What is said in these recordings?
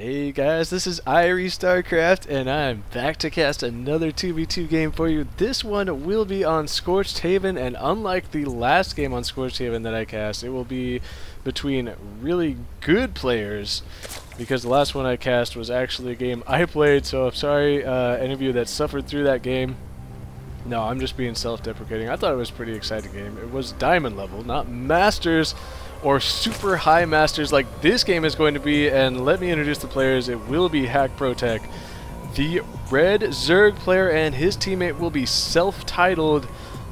Hey guys, this is IrieStarcraft, and I'm back to cast another 2v2 game for you. This one will be on Scorched Haven, and unlike the last game on Scorched Haven that I cast, it will be between really good players, because the last one I cast was actually a game I played, so I'm sorry any of you that suffered through that game. No, I'm just being self-deprecating. I thought it was a pretty exciting game. It was diamond level, not masters or super high masters like this game is going to be. And let me introduce the players. It will be haCkProTech, the red Zerg player, and his teammate will be CelphTitled,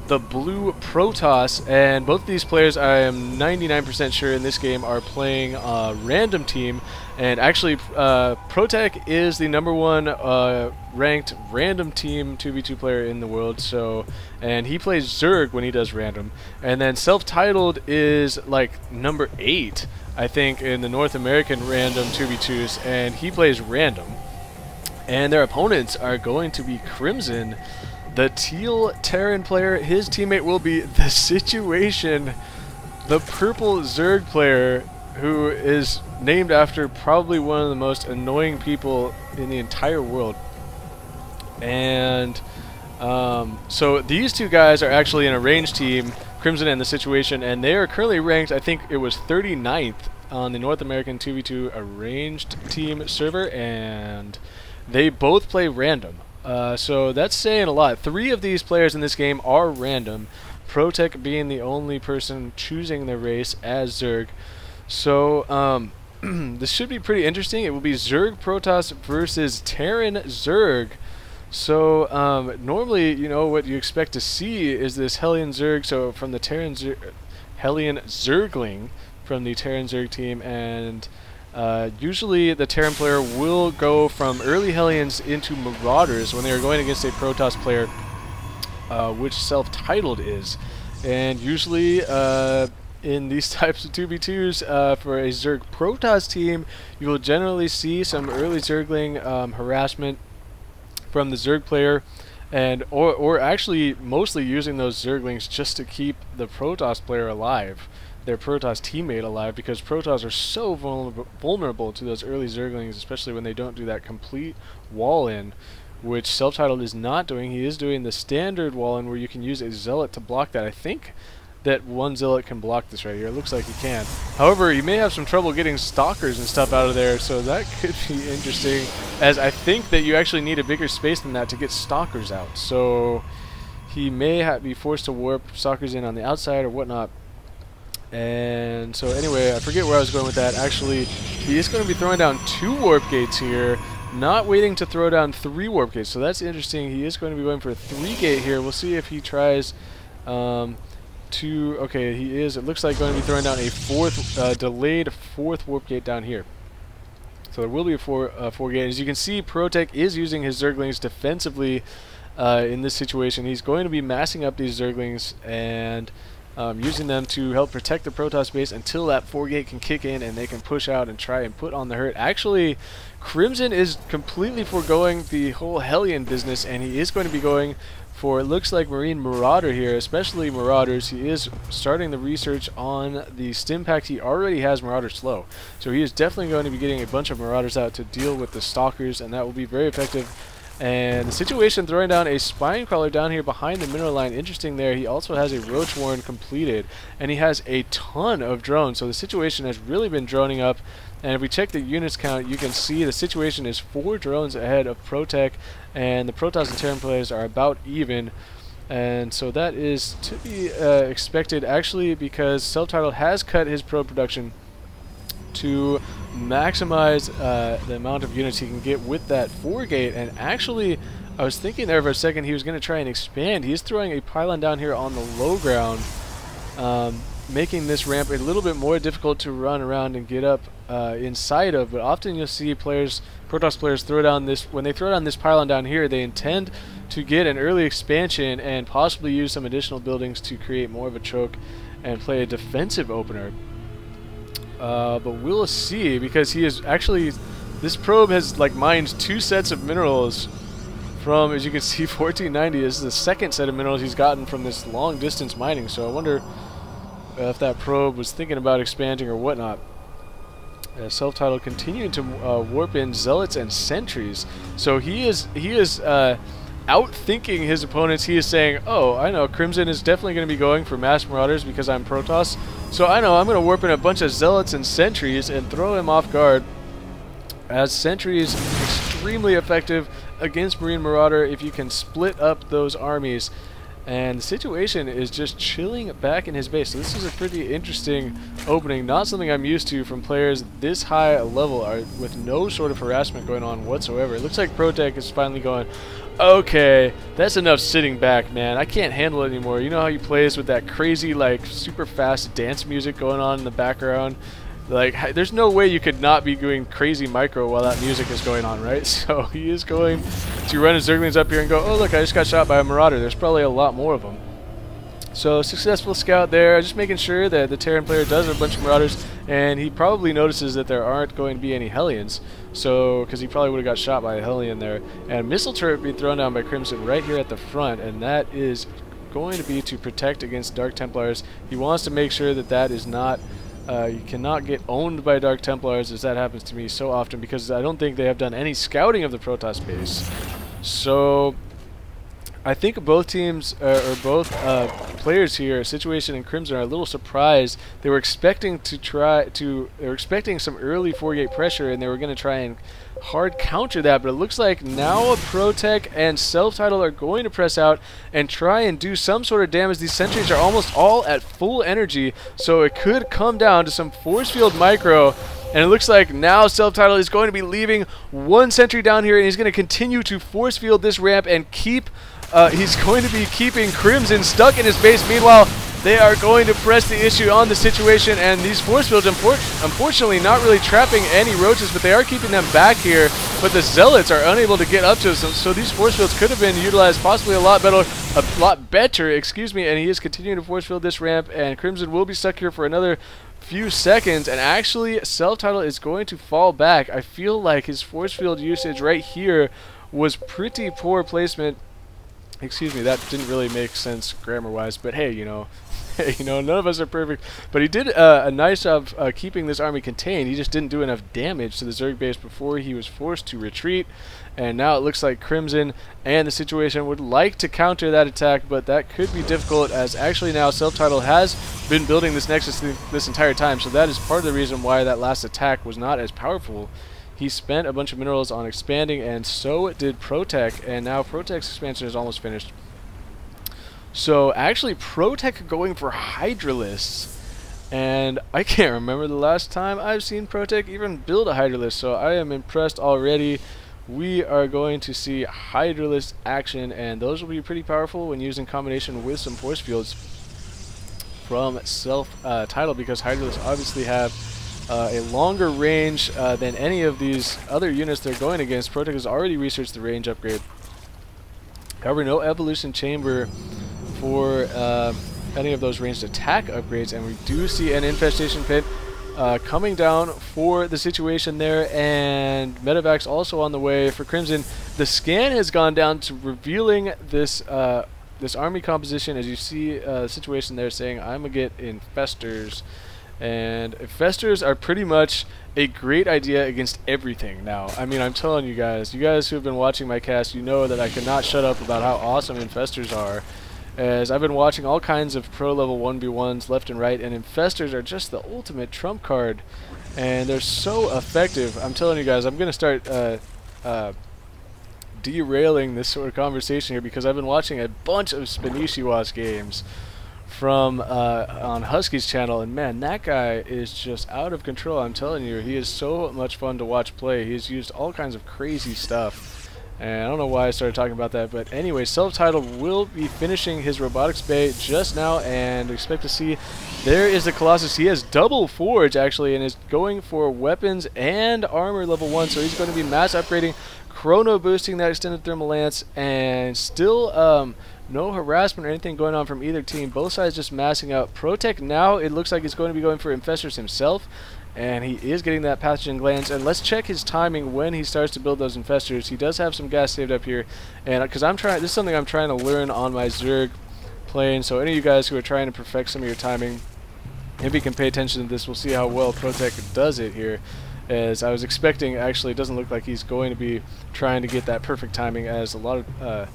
the blue Protoss. And both of these players, I am 99% sure in this game, are playing a random team. And actually, Protech is the #1 ranked random team 2v2 player in the world. So, and he plays Zerg when he does random. And then CelphTitled is like number 8, I think, in the North American random 2v2s, and he plays random. And their opponents are going to be CriMsoN, the teal Terran player. His teammate will be TheSituation, the purple Zerg player, who is named after probably one of the most annoying people in the entire world. And so these two guys are actually in a range team, CriMsoN and TheSituation, and they are currently ranked, I think it was 39th on the North American 2v2 arranged team server, and they both play random. So that's saying a lot. 3 of these players in this game are random, Protech being the only person choosing their race as Zerg. So this should be pretty interesting. It will be Zerg Protoss versus Terran Zerg. So normally, you know, what you expect to see is this Hellion Zerg, so from the Hellion Zergling from the Terran Zerg team, and usually the Terran player will go from early Hellions into Marauders when they are going against a Protoss player, which CelphTitled is. And usually in these types of 2v2s, for a Zerg Protoss team, you will generally see some early Zergling harassment from the Zerg player, and or actually mostly using those Zerglings just to keep the Protoss player alive, their Protoss teammate alive, because Protoss are so vulnerable to those early Zerglings, especially when they don't do that complete wall-in, which CelphTitled is not doing. He is doing the standard wall-in where you can use a Zealot to block that. I think that one Zealot can block this right here. It looks like he can. However, you may have some trouble getting Stalkers and stuff out of there, so that could be interesting, as I think that you actually need a bigger space than that to get Stalkers out. So he may be forced to warp Stalkers in on the outside or whatnot. And so anyway, I forget where I was going with that. Actually, he is going to be throwing down 2 warp gates here, not waiting to throw down 3 warp gates. So that's interesting. He is going to be going for a 3 gate here. We'll see if he tries okay, he is, it looks like, going to be throwing down a delayed 4th warp gate down here. So there will be a 4 gate. As you can see, Protech is using his Zerglings defensively in this situation. He's going to be massing up these Zerglings and using them to help protect the Protoss base until that 4 gate can kick in and they can push out and try and put on the hurt. Actually, CriMsoN is completely foregoing the whole Hellion business, and he is going to be going for, it looks like, Marine Marauder here, especially Marauders. He is starting the research on the stim pack. He already has Marauder slow, so he is definitely going to be getting a bunch of Marauders out to deal with the Stalkers, and that will be very effective. And TheSituation throwing down a Spinecrawler down here behind the mineral line. Interesting there. He also has a Roach Warren completed, and he has a ton of drones, so TheSituation has really been droning up. And if we check the units count, you can see TheSituation is 4 drones ahead of Protech, and the Protoss and Terran players are about even. And so that is to be expected, actually, because CelphTitled has cut his probe production to maximize the amount of units he can get with that 4 gate. And actually, I was thinking there for a second he was going to try and expand. He's throwing a pylon down here on the low ground, making this ramp a little bit more difficult to run around and get up inside of. But often you'll see players, Protoss players, throw down this, when they throw down this pylon down here, they intend to get an early expansion and possibly use some additional buildings to create more of a choke and play a defensive opener. But we'll see, because he is actually, this probe has like mined 2 sets of minerals from, as you can see, 1490. This is the 2nd set of minerals he's gotten from this long distance mining. So I wonder if that probe was thinking about expanding or whatnot. CelphTitled continuing to warp in zealots and sentries. So he is outthinking his opponents. He is saying, oh, I know CriMsoN is definitely going to be going for mass marauders because I'm Protoss. So I know I'm going to warp in a bunch of zealots and sentries and throw him off guard, as sentries extremely effective against Marine Marauder if you can split up those armies. And TheSituation is just chilling back in his base. So this is a pretty interesting opening, not something I'm used to from players this high a level with no sort of harassment going on whatsoever. It looks like ProTech is finally going, okay, that's enough sitting back, man. I can't handle it anymore. You know how he plays with that crazy, like, super fast dance music going on in the background? Like, there's no way you could not be doing crazy micro while that music is going on, right? So he is going to run his Zerglings up here and go, oh, look, I just got shot by a Marauder. There's probably a lot more of them. So successful scout there, just making sure that the Terran player does have a bunch of Marauders, and he probably notices that there aren't going to be any Hellions, so because he probably would have got shot by a Hellion there. And missile turret being thrown down by CriMsoN right here at the front, and that is going to be to protect against Dark Templars. He wants to make sure that that is not... you cannot get owned by Dark Templars, as that happens to me so often, because I don't think they have done any scouting of the Protoss base. So I think both teams, or both players here, TheSituation and CriMsoN, are a little surprised. They were expecting they were expecting some early 4-gate pressure, and they were going to try and hard counter that, but it looks like now ProTech and CelphTitled are going to press out and try and do some sort of damage. These sentries are almost all at full energy, so it could come down to some force field micro, and it looks like now CelphTitled is going to be leaving one sentry down here, and he's going to continue to force field this ramp and keep he's going to be keeping CriMsoN stuck in his base. Meanwhile, they are going to press the issue on TheSituation, and these force fields, unfortunately, not really trapping any roaches, but they are keeping them back here. But the zealots are unable to get up to them, so these force fields could have been utilized possibly a lot better, excuse me. And he is continuing to force field this ramp, and CriMsoN will be stuck here for another few seconds. And actually, CelphTitled is going to fall back. I feel like his force field usage right here was pretty poor placement. Excuse me, that didn't really make sense grammar-wise, but hey, you know, none of us are perfect. But he did a nice job keeping this army contained. He just didn't do enough damage to the Zerg base before he was forced to retreat. And now it looks like CriMsoN and TheSituation would like to counter that attack, but that could be difficult, as actually now CelphTitled has been building this Nexus this entire time, so that is part of the reason why that last attack was not as powerful. He spent a bunch of minerals on expanding, and so did ProTech, and now ProTech's expansion is almost finished. So actually ProTech going for Hydralisks, and I can't remember the last time I've seen ProTech even build a Hydralisk, so I am impressed already. We are going to see Hydralisk action, and those will be pretty powerful when used in combination with some force fields from CelphTitled, because Hydralisks obviously have a longer range than any of these other units they're going against. ProTech has already researched the range upgrade. However, no evolution chamber for any of those ranged attack upgrades, and we do see an infestation pit coming down for TheSituation there, and Medevac's also on the way for CriMsoN. The scan has gone down to revealing this this army composition, as you see TheSituation there saying, I'm gonna get infestors. And infestors are pretty much a great idea against everything now. I mean, I'm telling you guys who have been watching my cast, you know that I cannot shut up about how awesome infestors are, as I've been watching all kinds of pro level 1v1s left and right, and infestors are just the ultimate trump card, and they're so effective. I'm telling you guys, I'm going to start derailing this sort of conversation here, because I've been watching a bunch of Spanishiwas games from on Husky's channel, and man, that guy is just out of control. I'm telling you, he is so much fun to watch play. He's used all kinds of crazy stuff, and I don't know why I started talking about that, but anyway, CelphTitled will be finishing his robotics bay just now, and expect to see there is the Colossus. He has double forge actually, and is going for weapons and armor level 1, so he's going to be mass upgrading, chrono boosting that extended thermal lance, and still no harassment or anything going on from either team. Both sides just massing out. ProTech now, it looks like he's going to be going for infestors himself, and he is getting that pathogen glands. And let's check his timing when he starts to build those infestors. He does have some gas saved up here, and because this is something I'm trying to learn on my Zerg playing, so any of you guys who are trying to perfect some of your timing, if you can pay attention to this, we'll see how well ProTech does it here. as I was expecting. Actually, it doesn't look like he's going to be trying to get that perfect timing, as a lot of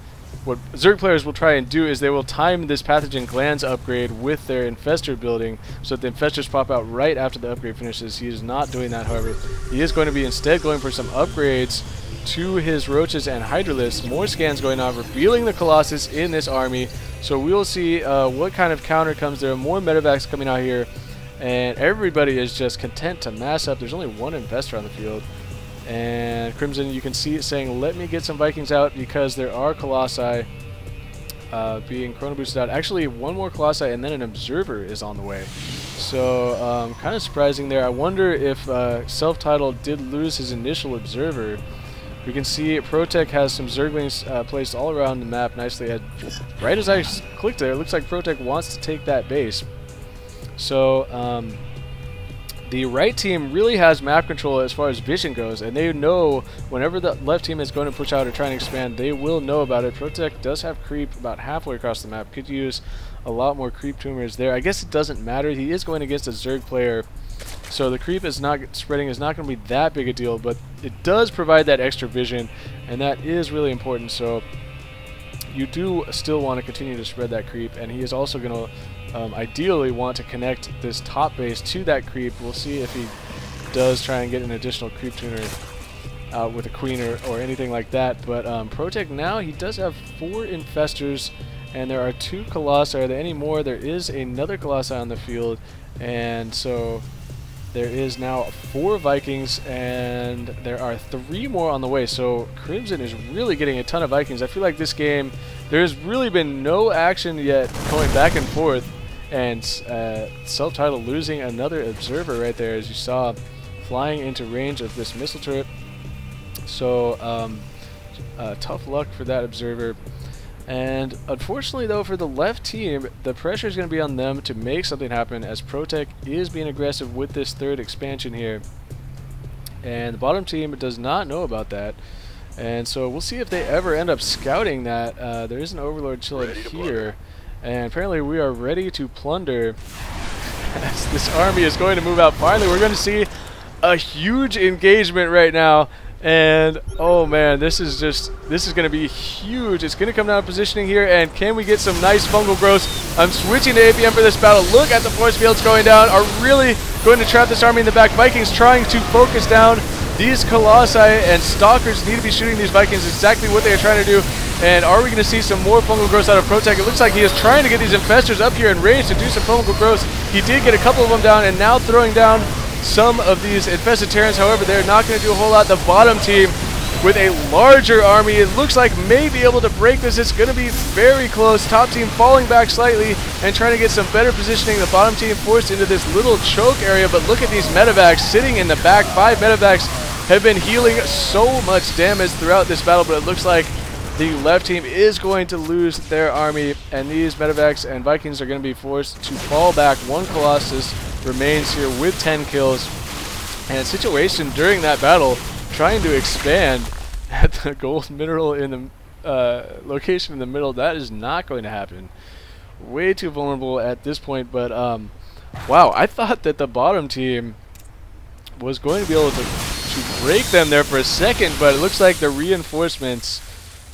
what Zerg players will try and do is they will time this pathogen glands upgrade with their infestor building so that the infestors pop out right after the upgrade finishes. He is not doing that, however. He is going to be instead going for some upgrades to his roaches and hydralisks. More scans going on, revealing the Colossus in this army. So we will see what kind of counter comes there. More medevacs coming out here, and everybody is just content to mass up. There's only one infestor on the field. And CriMsoN, you can see it saying, let me get some Vikings out, because there are Colossi being chrono boosted out. Actually, one more Colossi and then an Observer is on the way. So kind of surprising there. I wonder if CelphTitled did lose his initial Observer. We can see ProTech has some Zerglings placed all around the map nicely. Right as I clicked there, it looks like ProTech wants to take that base. So the right team really has map control as far as vision goes, and they know whenever the left team is going to push out or try and expand, they will know about it. ProTech does have creep about halfway across the map. Could use a lot more creep tumors there. I guess it doesn't matter. He is going against a Zerg player, so the creep is not spreading is not going to be that big a deal, but it does provide that extra vision, and that is really important. So you do still want to continue to spread that creep, and he is also going to ideally want to connect this top base to that creep. We'll see if he does try and get an additional creep tuner out with a queen or anything like that. But ProTech now, he does have 4 infestors, and there are 2 Colossi. Are there any more? There is another Colossi on the field, and so there is now 4 Vikings, and there are 3 more on the way. So CriMsoN is really getting a ton of Vikings. I feel like this game, there's really been no action yet going back and forth, and CelphTitled losing another Observer right there, as you saw, flying into range of this missile turret. So tough luck for that Observer. And unfortunately, though, for the left team, the pressure is going to be on them to make something happen, as ProTech is being aggressive with this 3rd expansion here. And the bottom team does not know about that. And so we'll see if they ever end up scouting that. There is an Overlord chilling here. And apparently we are ready to plunder as this army is going to move out. Finally, we're going to see a huge engagement right now. And oh man, this is going to be huge. It's going to come down to positioning here, and can we get some nice fungal growth? I'm switching to APM for this battle. Look at the force fields going down. Are really going to trap this army in the back. Vikings trying to focus down these Colossi, and Stalkers need to be shooting these Vikings. Exactly what they are trying to do. And are we going to see some more fungal growth out of ProTech? It looks like he is trying to get these infestors up here in range to do some fungal growth. He did get a couple of them down, and now throwing down some of these infested Terrans. However, they're not going to do a whole lot. The bottom team with a larger army, it looks like may be able to break this. It's going to be very close. Top team falling back slightly and trying to get some better positioning. The bottom team forced into this little choke area, but look at these medevacs sitting in the back. 5 medevacs have been healing so much damage throughout this battle, but it looks like the left team is going to lose their army, and these medevacs and Vikings are going to be forced to fall back. 1 Colossus remains here with 10 kills, and TheSituation during that battle trying to expand at the gold mineral in the location in the middle. That is not going to happen. Way too vulnerable at this point, but wow, I thought that the bottom team was going to be able to break them there for a second, but it looks like the reinforcements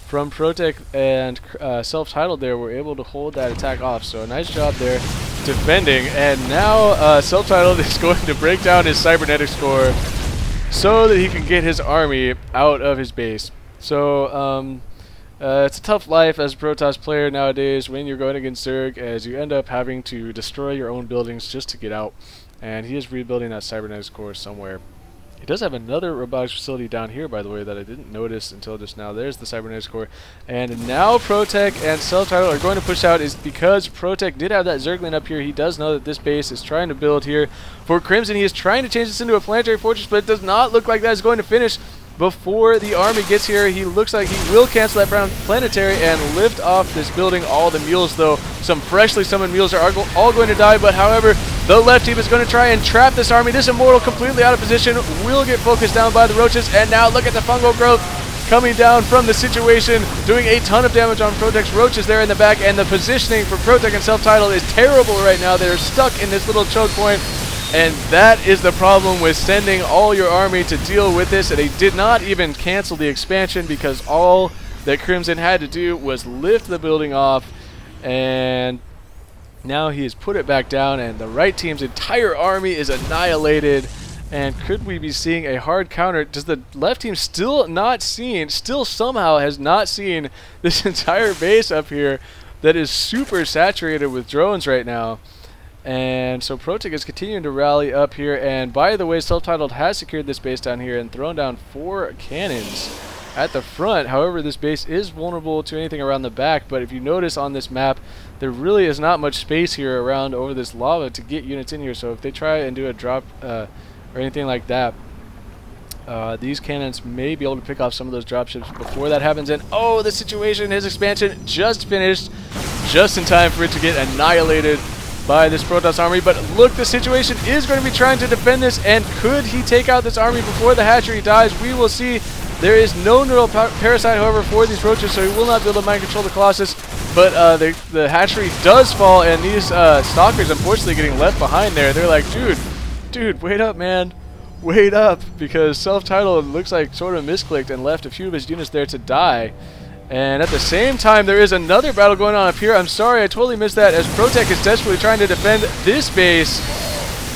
from ProTech and CelphTitled there were able to hold that attack off. So a nice job there defending, and now CelphTitled is going to break down his cybernetics core so that he can get his army out of his base. So it's a tough life as a Protoss player nowadays when you're going against Zerg, as you end up having to destroy your own buildings just to get out. And he is rebuilding that cybernetics core somewhere. He does have another robotics facility down here, by the way, that I didn't notice until just now. There's the cybernetics core. And now ProTech and CelphTitled are going to push out, is because ProTech did have that Zergling up here. He does know that this base is trying to build here for CriMsoN. He is trying to change this into a planetary fortress, but it does not look like that is going to finish before the army gets here. He looks like he will cancel that planetary and lift off this building. All the mules, though, some freshly summoned mules are all going to die, but however, the left team is going to try and trap this army. This Immortal completely out of position will get focused down by the roaches, and now look at the fungal growth coming down from TheSituation, doing a ton of damage on ProTech's roaches there in the back, and the positioning for ProTech and CelphTitled is terrible right now. They're stuck in this little choke point. And that is the problem with sending all your army to deal with this. And they did not even cancel the expansion because all that CriMsoN had to do was lift the building off, and now he has put it back down, and the right team's entire army is annihilated. And could we be seeing a hard counter? Does the left team still somehow has not seen this entire base up here that is super saturated with drones right now? And so CriptoTech is continuing to rally up here. And by the way, CelphTitled has secured this base down here and thrown down 4 cannons at the front. However, this base is vulnerable to anything around the back. But if you notice on this map, there really is not much space here around over this lava to get units in here. So if they try and do a drop or anything like that, these cannons may be able to pick off some of those dropships before that happens. And oh, the situation, his expansion just finished just in time for it to get annihilated by this Protoss army. But look, the situation is going to be trying to defend this, and could he take out this army before the hatchery dies? We will see. There is no neural parasite, however, for these roaches, so he will not be able to mind control the Colossus. But the hatchery does fall, and these stalkers, unfortunately, getting left behind there. They're like, dude, wait up, man. Wait up, because CelphTitled looks like sort of misclicked and left a few of his units there to die. And at the same time, there is another battle going on up here. I'm sorry, I totally missed that, as CriptoTech is desperately trying to defend this base.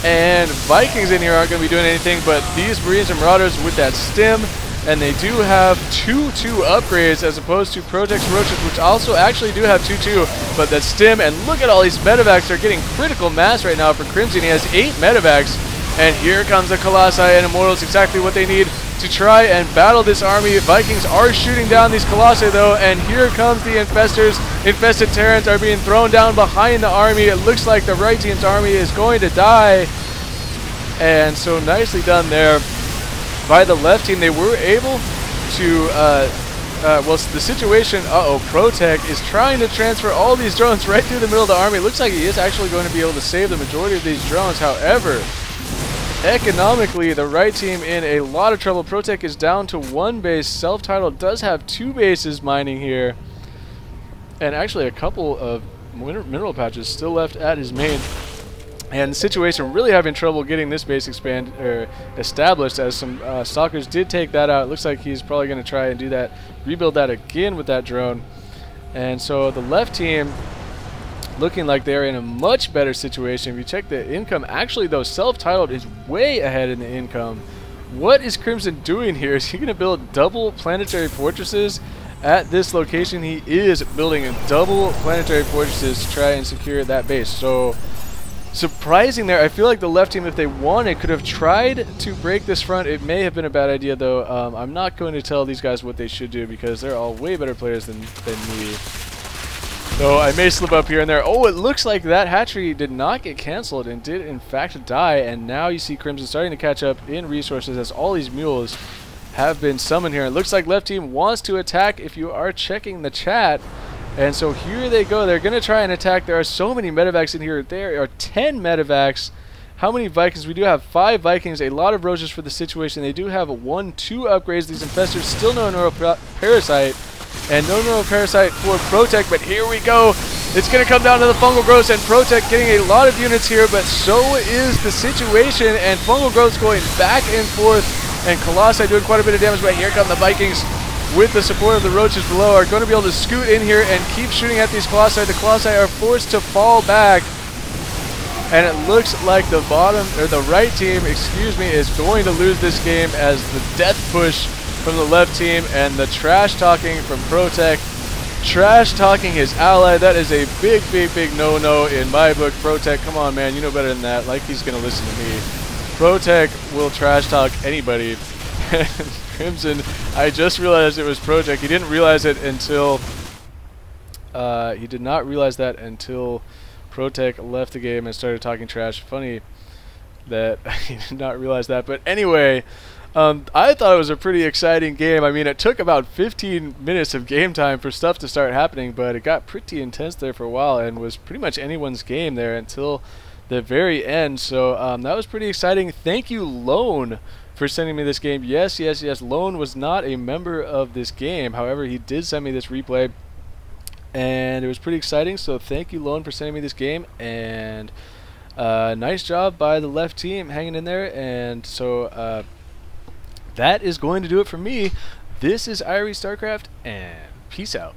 And Vikings in here aren't going to be doing anything, but these Marines and Marauders with that stim. And they do have 2-2 upgrades as opposed to CriptoTech's Roaches, which also actually do have 2-2. But that stim, and look at all these medevacs are getting critical mass right now for CriMsoN. He has 8 medevacs. And here comes the Colossi and Immortals, exactly what they need to try and battle this army. Vikings are shooting down these Colossi though, and here comes the Infestors. Infested Terrans are being thrown down behind the army. It looks like the right team's army is going to die. And so nicely done there by the left team. They were able to, well, the situation, CriptoTech is trying to transfer all these drones right through the middle of the army. It looks like he is actually going to be able to save the majority of these drones. However, economically, the right team in a lot of trouble. CriptoTech is down to 1 base. CelphTitled does have 2 bases mining here, and actually a couple of mineral patches still left at his main. And the situation really having trouble getting this base established, as some stalkers did take that out. It looks like he's probably going to try and do that, rebuild that again with that drone. And so the left team looking like they're in a much better situation. If you check the income, actually though, CelphTitled is way ahead in the income. What is CriMsoN doing here? Is he going to build double planetary fortresses at this location? He is building double planetary fortresses to try and secure that base. So surprising there. I feel like the left team, if they wanted, could have tried to break this front. It may have been a bad idea though. I'm not going to tell these guys what they should do because they're all way better players than me. So I may slip up here and there. Oh, it looks like that hatchery did not get canceled and did in fact die. And now you see CriMsoN starting to catch up in resources as all these mules have been summoned here. It looks like left team wants to attack if you are checking the chat. And so here they go. They're going to try and attack. There are so many medevacs in here. There are 10 medevacs. How many Vikings? We do have 5 Vikings. A lot of Roaches for the situation. They do have 1-2 upgrades. These Infestors still no neural parasite. And no neural parasite for CriptoTech, but here we go. It's going to come down to the fungal growths, and CriptoTech getting a lot of units here, but so is the situation, and fungal growths going back and forth, and Colossi doing quite a bit of damage, but here come the Vikings with the support of the Roaches below, are going to be able to scoot in here and keep shooting at these Colossi. The Colossi are forced to fall back, and it looks like the right team, is going to lose this game as the death push from the left team and the trash talking from CriptoTech. Trash talking his ally. That is a big no-no in my book. CriptoTech, come on, man. You know better than that. Like he's going to listen to me. CriptoTech will trash talk anybody. CriMsoN, I just realized it was CriptoTech. He didn't realize it until he did not realize that until CriptoTech left the game and started talking trash. Funny that he did not realize that. But anyway, I thought it was a pretty exciting game. I mean, it took about 15 minutes of game time for stuff to start happening, but it got pretty intense there for a while and was pretty much anyone's game there until the very end. So that was pretty exciting. Thank you, Lone, for sending me this game. Yes. Lone was not a member of this game. However, he did send me this replay, and it was pretty exciting. So thank you, Lone, for sending me this game. And Nice job by the left team hanging in there, and so that is going to do it for me. This is IrieStarcraft, and peace out.